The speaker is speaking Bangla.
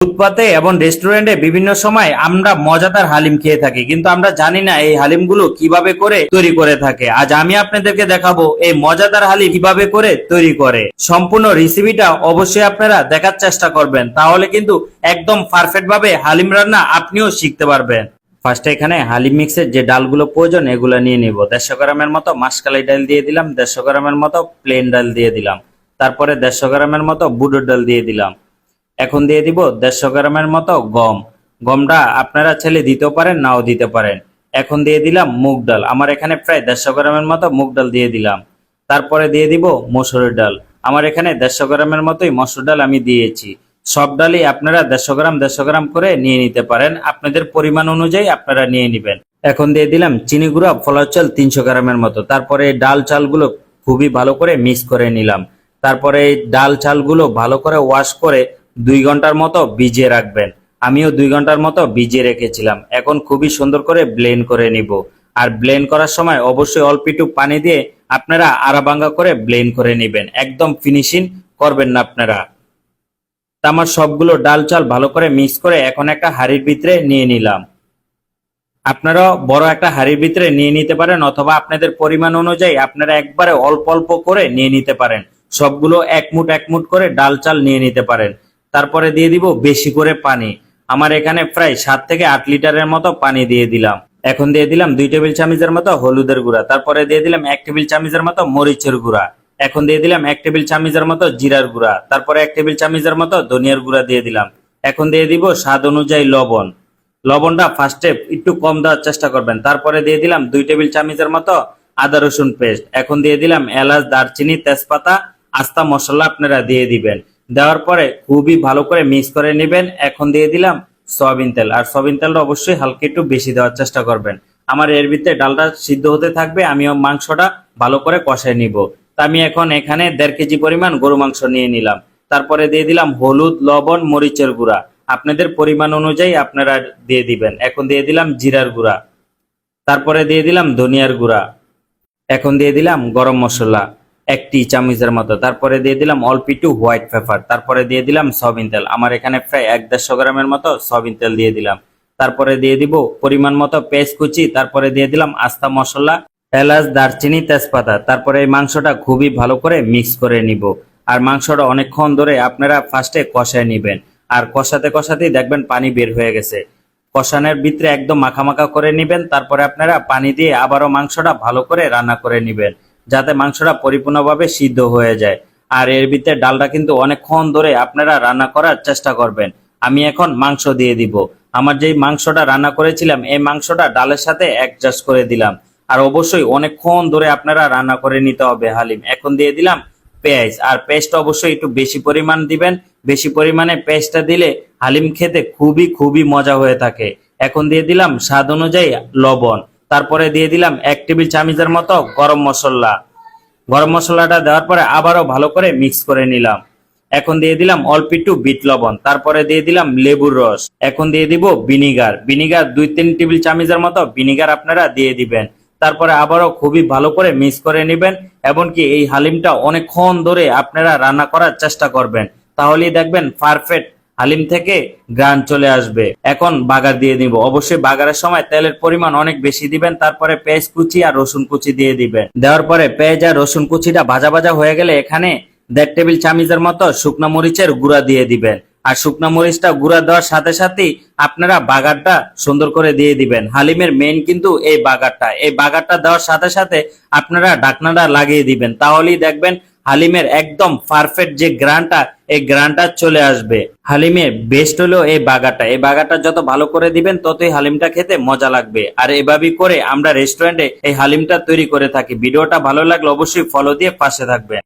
ফুটপাতে এবং রেস্টুরেন্টে বিভিন্ন সময় আমরা মজাদার হালিম খেয়ে থাকি, কিন্তু আমরা জানি না এই হালিমগুলো কিভাবে করে তৈরি করে থাকে। আজ আমি আপনাদেরকে দেখাবো এই মজাদার হালিম কিভাবে করে তৈরি করে। সম্পূর্ণ রেসিপিটা অবশ্যই আপনারা দেখার চেষ্টা করবেন, তাহলে কিন্তু একদম পারফেক্ট ভাবে হালিম রান্না আপনিও শিখতে পারবেন। ফার্স্টে এখানে হালিম মিক্সের যে ডালগুলো প্রয়োজন এগুলো নিয়ে নিব। 150 গ্রামের মতো মাসকালাই ডাল দিয়ে দিলাম, 150 গ্রামের মতো প্লেন ডাল দিয়ে দিলাম, তারপরে 150 গ্রামের মতো বুটের ডাল দিয়ে দিলাম। এখন দিয়ে দিব 150 গ্রামের মতো গম। গমটা আপনারা চাইলে দিতেও পারেন, নাও দিতে পারেন। এখন দিয়ে দিলাম মুগ ডাল, আমার এখানে প্রায় 150 গ্রামের মতো মুগ ডাল দিয়ে দিলাম। তারপরে দিয়ে দিব মসুরের ডাল, আমার এখানে 150 গ্রামের মতোই মসুর ডাল আমি দিয়েছি। সব ডালই আপনারা 150 গ্রাম করে নিয়ে নিতে পারেন, আপনাদের পরিমাণ অনুযায়ী আপনারা নিয়ে নেবেন। এখন দিয়ে দিলাম চিনি গুঁড়া ফলার চাল 300 গ্রামের মতো। তারপরে ডাল চালগুলো খুবই ভালো করে মিক্স করে নিলাম। তারপরে এই ডাল চালগুলো ভালো করে ওয়াশ করে 2 ঘন্টার মতো ভিজিয়ে রাখবেন। আমিও 2 ঘন্টার মতো ভিজিয়ে রেখেছিলাম। এখন খুবই সুন্দর করে ব্লেন্ড করে নিব। আর ব্লেন্ড করার সময় অবশ্যই অল্প একটু পানি দিয়ে আপনারা আড়াভাঙ্গা করে ব্লেন্ড করে নেবেন, একদম ফিনিশিং করবেন না আপনারা। আমার সবগুলো ডাল চাল ভালো করে মিক্স করে এখন একটা হাঁড়ির ভিতরে নিয়ে নিলাম। আপনারা বড় একটা হাঁড়ির ভিতরে নিয়ে নিতে পারেন, অথবা আপনাদের পরিমাণ অনুযায়ী আপনারা একবারে অল্প অল্প করে নিয়ে নিতে পারেন। সবগুলো এক মুঠ করে ডাল চাল নিয়ে নিতে পারেন। তারপরে দিয়ে দিব বেশি করে পানি। আমার এখানে প্রায় 7 থেকে 8 লিটারের মতো পানি দিয়ে দিলাম। এখন দিয়ে দিলাম 2 টেবিল চামচের মতো হলুদের গুঁড়া, তারপরে দিয়ে দিলাম 1 টেবিল চামচের মতো মরিচের গুঁড়া। এখন দিয়ে দিলাম 1 টেবিল চামচের মতো জিরার গুঁড়া, তারপরে 1 টেবিল চামচের মতো ধনিয়ার গুঁড়া দিয়ে দিলাম। এখন দিয়ে দিব স্বাদ অনুযায়ী লবণ। লবণটা ফার্স্টে একটু কম দেওয়ার চেষ্টা করবেন। তারপরে দিয়ে দিলাম 2 টেবিল চামচের মতো আদা রসুন পেস্ট। এখন দিয়ে দিলাম এলাচ, দারচিনি, তেজপাতা, আস্তা মশলা আপনারা দিয়ে দিবেন। দেওয়ার পরে খুবই ভালো করে মিক্স করে নেবেন। এখন দিয়ে দিলাম সয়াবিন তেল, আর সয়াবিন তেলটা অবশ্যই হালকা একটু বেশি দেওয়ার চেষ্টা করবেন। আমার এর ভিতরে ডালটা সিদ্ধ হতে থাকবে, আমিও মাংসটা ভালো করে কষায় নিব। তা আমি এখন এখানে 1.5 কেজি পরিমাণ গরু মাংস নিয়ে নিলাম। তারপরে দিয়ে দিলাম হলুদ, লবণ, মরিচের গুঁড়া, আপনাদের পরিমাণ অনুযায়ী আপনারা দিয়ে দিবেন। এখন দিয়ে দিলাম জিরার গুঁড়া, তারপরে দিয়ে দিলাম ধনিয়ার গুঁড়া। এখন দিয়ে দিলাম গরম মশলা 1 টি চামচের মতো। তারপরে দিয়ে দিলাম অল্প একটু হোয়াইট পেপার। তারপরে দিয়ে দিলাম সয়াবিন তেল, আমার এখানে প্রায় 150 গ্রামের মতো সয়াবিন তেল দিয়ে দিলাম। তারপরে দিয়ে দিব পরিমাণ মতো পেঁয়াজ কুচি। তারপরে দিয়ে দিলাম আস্তা মশলা, এলাচ, দারচিনি, তেজপাতা। তারপরে এই মাংসটা খুবই ভালো করে মিক্স করে নিব। আর মাংসটা অনেকক্ষণ ধরে আপনারা ফার্স্টে কষায় নিবেন, আর কষাতে কষাতেই দেখবেন পানি বের হয়ে গেছে। কষানোর ভিতরে একদম মাখামাখা করে নিবেন। তারপরে আপনারা পানি দিয়ে আবারও মাংসটা ভালো করে রান্না করে নিবেন, যাতে মাংসটা পরিপূর্ণভাবে সিদ্ধ হয়ে যায়। আর এর ভিতরে ডালটা কিন্তু অনেকক্ষণ ধরে আপনারা রান্না করার চেষ্টা করবেন। আমি এখন মাংস দিয়ে দিব। আমার যেই মাংসটা রান্না করেছিলাম এই মাংসটা ডালের সাথে অ্যাডজাস্ট করে দিলাম। আর অবশ্যই অনেকক্ষণ ধরে আপনারা রান্না করে নিতে হবে হালিম। এখন দিয়ে দিলাম পেঁয়াজ, আর পেঁয়াজটা অবশ্যই একটু বেশি পরিমাণ দিবেন। বেশি পরিমাণে পেঁয়াজটা দিলে হালিম খেতে খুবই মজা হয়ে থাকে। এখন দিয়ে দিলাম স্বাদ অনুযায়ী লবণ। তারপরে দিয়ে দিলাম 1 টেবিল চামচের মতো গরম মশলা। গরম মশলাটা দেওয়ার পরে আবারও ভালো করে মিক্স করে নিলাম। এখন দিয়ে দিলাম অল্প একটু বিট লবণ। তারপরে দিয়ে দিলাম লেবুর রস। এখন দিয়ে দিব ভিনিগার। 2-3 টেবিল চামচের মতো ভিনিগার আপনারা দিয়ে দিবেন। তারপরে আবারও খুবই ভালো করে মিক্স করে নেবেন। এমনকি এই হালিমটা অনেকক্ষণ ধরে আপনারা রান্না করার চেষ্টা করবেন, তাহলেই দেখবেন পারফেক্ট হালিম থেকে গ্রান চলে আসবে। এখন বাগার দিয়ে দিব। অবশ্যই বাগারের সময় তেলের পরিমাণ অনেক বেশি দিবেন। তারপরে পেঁয়াজ কুচি আর রসুন কুচি দিয়ে দিবেন। দেওয়ার পরে পেঁয়াজ আর রসুন কুচিটা ভাজা হয়ে গেলে এখানে 1.5 টেবিল চামচের মতো শুকনো মরিচের গুঁড়া দিয়ে দিবেন। আর শুকনো মরিচটা গুঁড়া দেওয়ার সাথে সাথেই আপনারা বাগারটা সুন্দর করে দিয়ে দিবেন। হালিমের মেইন কিন্তু এই বাগারটা। এই বাগারটা দেওয়ার সাথে সাথে আপনারা ঢাকনাটা লাগিয়ে দিবেন, তাহলেই দেখবেন হালিমের একদম পারফেক্ট যে গ্রানটা, এই গ্রানটা চলে আসবে। হালিমের বেস্ট হলো এই বাগারটা। এই বাগারটা যত ভালো করে দিবেন ততই হালিমটা খেতে মজা লাগবে। আর এভাবেই করে আমরা রেস্টুরেন্টে এই হালিমটা তৈরি করে থাকি। ভিডিওটা ভালো লাগলে অবশ্যই ফলো দিয়ে পাশে থাকবেন।